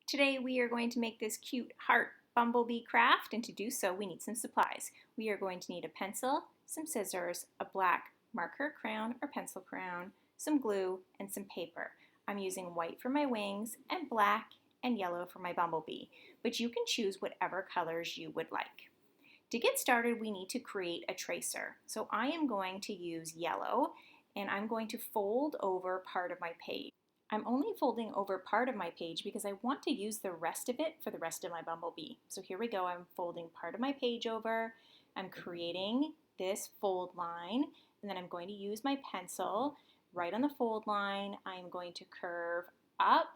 Today we are going to make this cute heart bumblebee craft, and to do so we need some supplies. We are going to need a pencil, some scissors, a black marker crayon or pencil crayon, some glue, and some paper. I'm using white for my wings and black and yellow for my bumblebee, but you can choose whatever colors you would like. To get started, we need to create a tracer. So I am going to use yellow, and I'm going to fold over part of my page. I'm only folding over part of my page because I want to use the rest of it for the rest of my bumblebee. So here we go, I'm folding part of my page over, I'm creating this fold line, and then I'm going to use my pencil right on the fold line. I'm going to curve up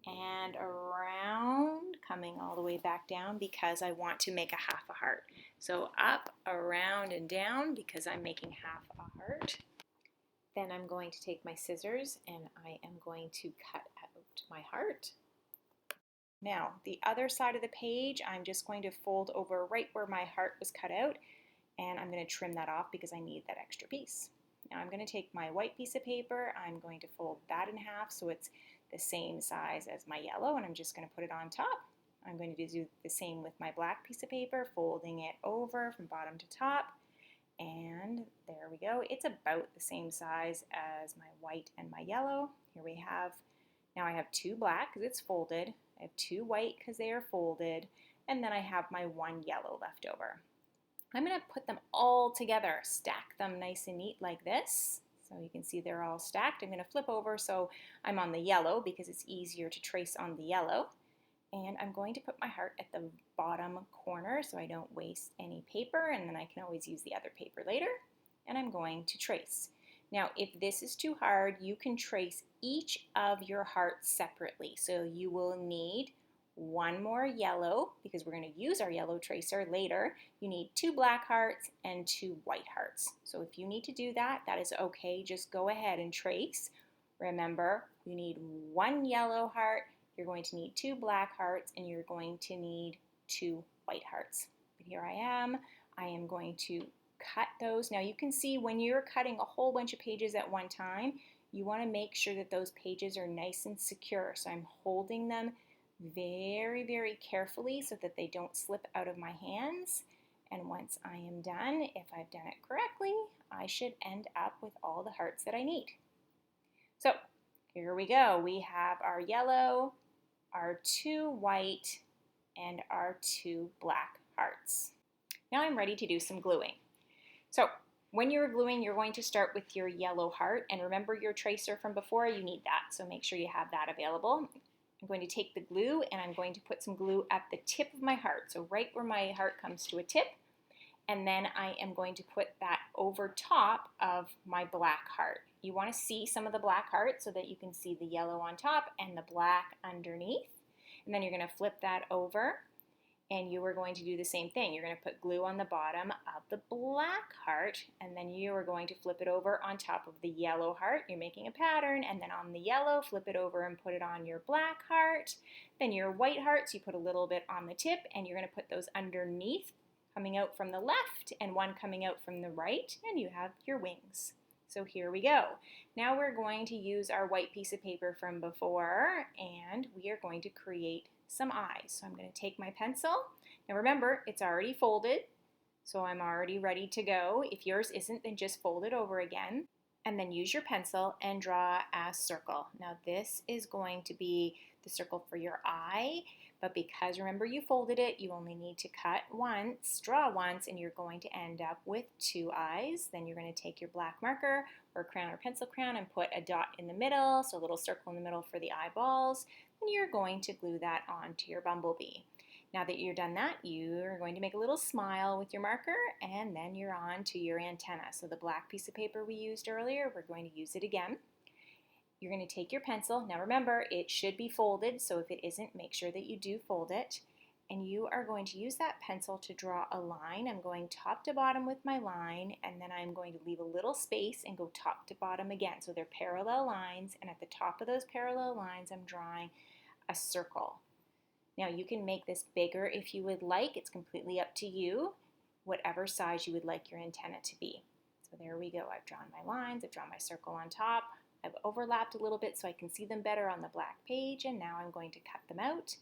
and around, coming all the way back down because I want to make a half a heart. So up, around, and down because I'm making half a heart. Then I'm going to take my scissors and I am going to cut out my heart. Now, the other side of the page, I'm just going to fold over right where my heart was cut out, and I'm going to trim that off because I need that extra piece. Now I'm going to take my white piece of paper, I'm going to fold that in half so it's the same size as my yellow, and I'm just going to put it on top. I'm going to do the same with my black piece of paper, folding it over from bottom to top. And there we go. It's about the same size as my white and my yellow. Here we have, now I have two black because it's folded. I have two white because they are folded. And then I have my one yellow left over. I'm going to put them all together, stack them nice and neat like this. So you can see they're all stacked. I'm going to flip over so I'm on the yellow because it's easier to trace on the yellow. And I'm going to put my heart at the bottom corner so I don't waste any paper, and then I can always use the other paper later. And I'm going to trace. Now, if this is too hard, you can trace each of your hearts separately. So you will need one more yellow because we're going to use our yellow tracer later. You need two black hearts and two white hearts. So if you need to do that, that is okay. Just go ahead and trace. Remember, you need one yellow heart, you're going to need two black hearts, and you're going to need two white hearts. But here I am going to cut those. Now you can see when you're cutting a whole bunch of pages at one time, you want to make sure that those pages are nice and secure. So I'm holding them very, very carefully so that they don't slip out of my hands. And once I am done, if I've done it correctly, I should end up with all the hearts that I need. So here we go. We have our yellow, our two white, and our two black hearts. Now I'm ready to do some gluing. So when you're gluing, you're going to start with your yellow heart, and remember your tracer from before, you need that, so make sure you have that available. I'm going to take the glue and I'm going to put some glue at the tip of my heart, so right where my heart comes to a tip, and then I am going to put that over top of my black heart. You want to see some of the black heart so that you can see the yellow on top and the black underneath. And then you're going to flip that over, and you are going to do the same thing. You're going to put glue on the bottom of the black heart, and then you are going to flip it over on top of the yellow heart. You're making a pattern, and then on the yellow, flip it over and put it on your black heart. Then your white hearts, you put a little bit on the tip, and you're going to put those underneath, coming out from the left and one coming out from the right, and you have your wings. So here we go. Now we're going to use our white piece of paper from before, and we are going to create some eyes. So I'm going to take my pencil. Now remember, it's already folded, so I'm already ready to go. If yours isn't, then just fold it over again, and then use your pencil and draw a circle. Now this is going to be the circle for your eye, but because remember you folded it, you only need to cut once, draw once, and you're going to end up with two eyes. Then you're going to take your black marker or crayon or pencil crayon and put a dot in the middle, so a little circle in the middle for the eyeballs. Then you're going to glue that onto your bumblebee. Now that you're done that, you're going to make a little smile with your marker, and then you're on to your antenna. So the black piece of paper we used earlier, we're going to use it again. You're going to take your pencil. Now remember, it should be folded, so if it isn't, make sure that you do fold it. And you are going to use that pencil to draw a line. I'm going top to bottom with my line, and then I'm going to leave a little space and go top to bottom again. So they're parallel lines, and at the top of those parallel lines, I'm drawing a circle. Now you can make this bigger if you would like. It's completely up to you, whatever size you would like your antenna to be. So there we go. I've drawn my lines, I've drawn my circle on top. I've overlapped a little bit so I can see them better on the black page, and now I'm going to cut them out.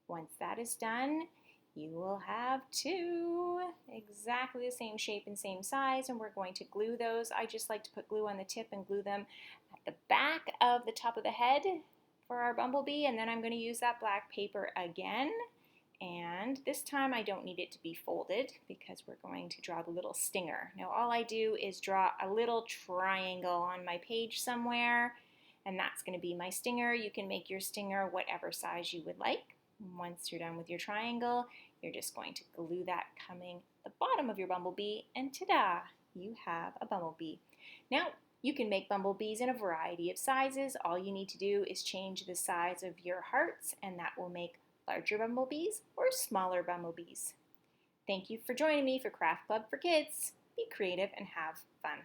Once that is done, you will have two exactly the same shape and same size, and we're going to glue those. I just like to put glue on the tip and glue them at the back of the top of the head for our bumblebee, and then I'm going to use that black paper again. And this time I don't need it to be folded because we're going to draw the little stinger. Now all I do is draw a little triangle on my page somewhere, and that's going to be my stinger. You can make your stinger whatever size you would like. Once you're done with your triangle, you're just going to glue that coming the bottom of your bumblebee, and ta-da! You have a bumblebee. Now, you can make bumblebees in a variety of sizes. All you need to do is change the size of your hearts, and that will make larger bumblebees or smaller bumblebees. Thank you for joining me for Craft Club for Kids. Be creative and have fun.